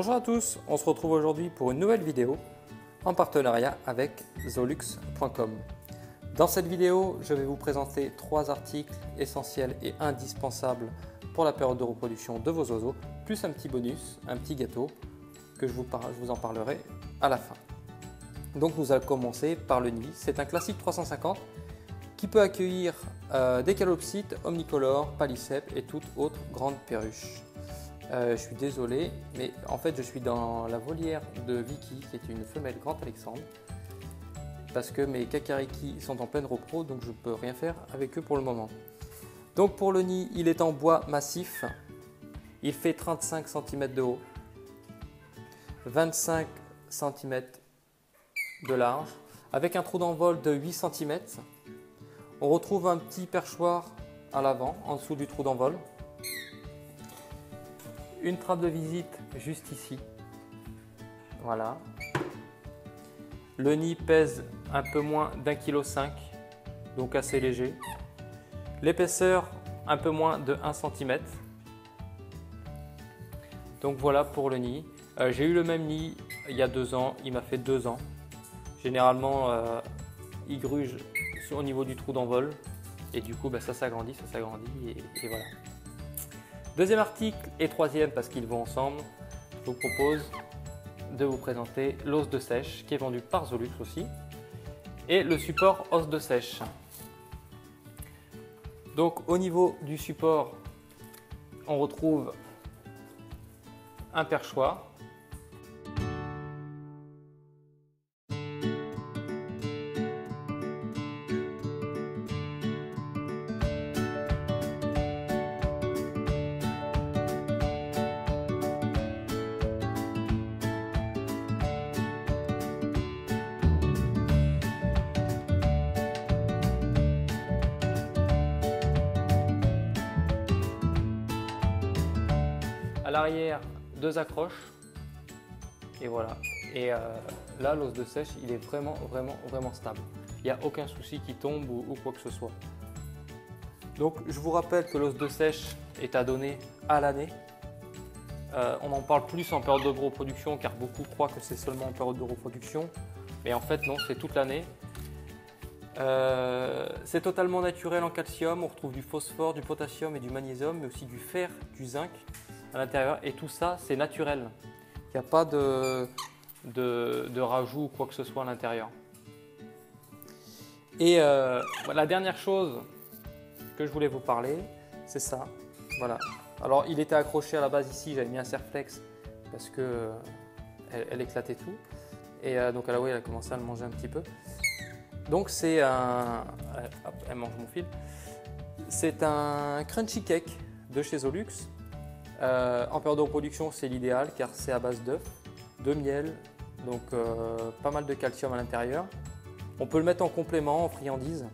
Bonjour à tous, on se retrouve aujourd'hui pour une nouvelle vidéo en partenariat avec Zolux.com. Dans cette vidéo, je vais vous présenter 3 articles essentiels et indispensables pour la période de reproduction de vos oiseaux, plus un petit bonus, un petit gâteau que je vous en parlerai à la fin. Donc nous allons commencer par le nid. C'est un classique 350 qui peut accueillir des calopsites, omnicolores, palicepes et toute autre grande perruche. Je suis désolé, mais en fait je suis dans la volière de Vicky, qui est une femelle Grand Alexandre, parce que mes kakariki sont en pleine repro, donc je ne peux rien faire avec eux pour le moment. Donc pour le nid, il est en bois massif, il fait 35 cm de haut, 25 cm de large, avec un trou d'envol de 8 cm. On retrouve un petit perchoir à l'avant, en dessous du trou d'envol. Une trappe de visite juste ici. Voilà. Le nid pèse un peu moins d'1,5 kg, donc assez léger. L'épaisseur, un peu moins de 1 cm. Donc voilà pour le nid. J'ai eu le même nid il y a 2 ans, il m'a fait 2 ans. Généralement, il gruge au niveau du trou d'envol et du coup ça s'agrandit et voilà. Deuxième article et troisième, parce qu'ils vont ensemble, je vous propose de vous présenter l'os de sèche qui est vendu par Zolux aussi et le support os de sèche. Donc au niveau du support, on retrouve un perchoir. À l'arrière, 2 accroches et voilà. Et là, l'os de sèche, il est vraiment stable. Il n'y a aucun souci qui tombe ou quoi que ce soit. Donc, je vous rappelle que l'os de sèche est à donner à l'année. On en parle plus en période de reproduction car beaucoup croient que c'est seulement en période de reproduction. Mais en fait, non, c'est toute l'année. C'est totalement naturel en calcium. On retrouve du phosphore, du potassium et du magnésium, mais aussi du fer, du zinc à l'intérieur, et tout ça c'est naturel, il n'y a pas de rajout ou quoi que ce soit à l'intérieur. Et la dernière chose que je voulais vous parler, c'est ça, voilà. Alors il était accroché à la base ici, j'avais mis un serflex parce que elle éclatait tout, et donc à la elle a commencé à le manger un petit peu. Donc c'est un, hop, elle mange mon fil, c'est un crunchy cake de chez Zolux. En période de reproduction, c'est l'idéal car c'est à base d'œufs, de miel, donc pas mal de calcium à l'intérieur. On peut le mettre en complément, en friandise,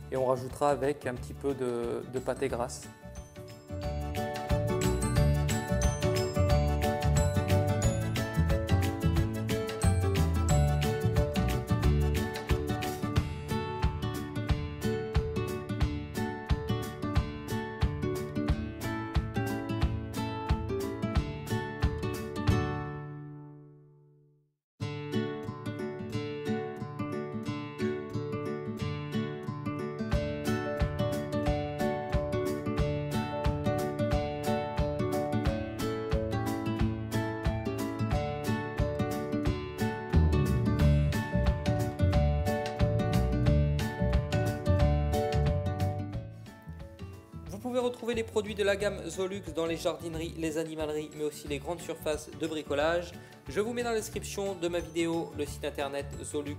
et on rajoutera avec un petit peu de pâté grasse. Vous pouvez retrouver les produits de la gamme Zolux dans les jardineries, les animaleries, mais aussi les grandes surfaces de bricolage. Je vous mets dans la description de ma vidéo le site internet Zolux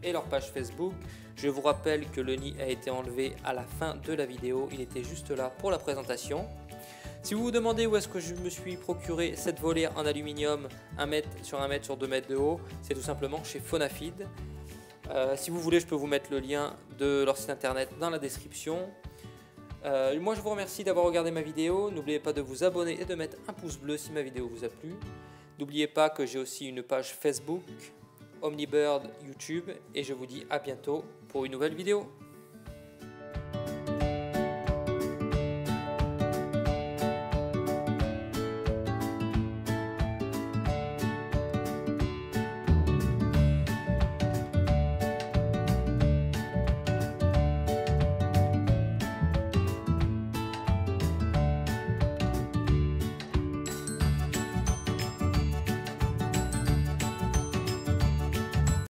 et leur page Facebook. Je vous rappelle que le nid a été enlevé à la fin de la vidéo, il était juste là pour la présentation. Si vous vous demandez où est-ce que je me suis procuré cette volière en aluminium 1 mètre sur 1 mètre sur 2 mètres de haut, c'est tout simplement chez Faunafeed. Si vous voulez, je peux vous mettre le lien de leur site internet dans la description. Moi je vous remercie d'avoir regardé ma vidéo, n'oubliez pas de vous abonner et de mettre un pouce bleu si ma vidéo vous a plu. N'oubliez pas que j'ai aussi une page Facebook, Omnibird, YouTube, et je vous dis à bientôt pour une nouvelle vidéo.